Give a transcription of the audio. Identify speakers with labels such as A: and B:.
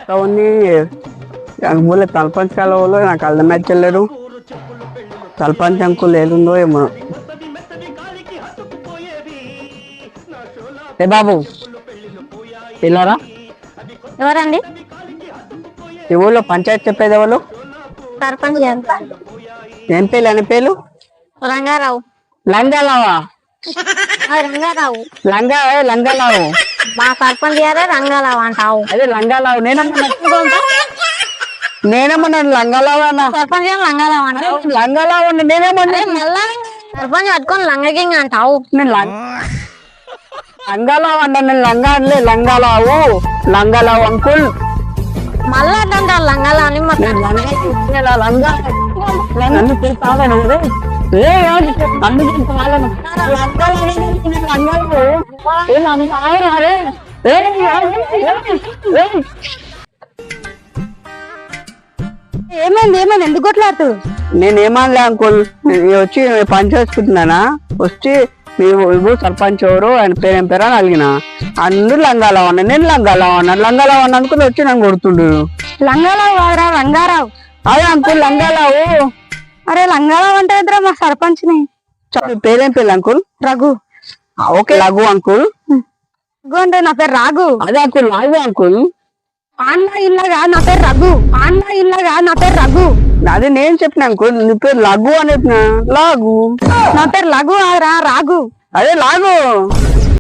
A: అవన్నీ మూల తలపంచ్ కాలంలో నాకు అర్థం నచ్చలేరు. తలపంచ్ అంకుల్ ఏదుందో ఏమో. ఏ బాబు పిల్లరా,
B: ఎవరండి?
A: ఈ ఊళ్ళో పంచాయతీ చెప్పేది ఎవరు?
B: సర్పంచ్ గారు.
A: ఏం పేరు అని పేరు?
B: రంగారావు.
A: లంగాలావా?
B: రంగారావు.
A: లంగాలావు.
B: మా సర్పంచ్ గారే రంగారావు అంటావు.
A: అదే లంగాలావు. నేనేమన్నాను లంగాలావు అన్న.
B: సర్పంచ్ గారు లంగారావు అంటావు.
A: లంగాలావు అన్న నేనేమన్నా.
B: మళ్ళా సర్పంచ్ పట్టుకొని లంగకింగ్ అంటావు.
A: నేను లంగాలావు అన్నా. నేను లంగా అనలే. లంగాలావు అంకుల్.
B: మళ్ళా అంటారు లంగాలా అని.
A: లంగా నన్ను చూస్తాను.
B: ఏమైంది ఎందుకు కొట్లాడుతూ?
A: నేనేమనలే అంకుల్. వచ్చి పని చేసుకుంటున్నానా, వచ్చి నువ్వు సర్పంచ్ ఎవరు, ఆయన పేరేం పేరు అని అడిగిన. అందరూ లంగాలావు అన్నా. నేను లంగాలావు అన్నందుకు వచ్చి నన్ను కొడుతుండు.
B: లంగారావు కాదురా, రంగారావు.
A: అదే అంకుల్ లంగాలావు.
B: అరే లంగారావు అంటే ఇద్దరు మా సర్పంచ్ ని.
A: పేరేం పేరు uncle?
B: Raghu.
A: Okay Raghu uncle.
B: Raghu అంటే నా పేరు రాఘు.
A: అదే అంకుల్ రాఘు అంకుల్.
B: ఆన్లా ఇల్లగా నా పేరు రఘు.
A: అదే నేను చెప్పిన అంకుల్. నీ పేరు లఘు అని చెప్పిన. లాగు.
B: నా పేరు లఘు రాఘు.
A: అదే లాగు.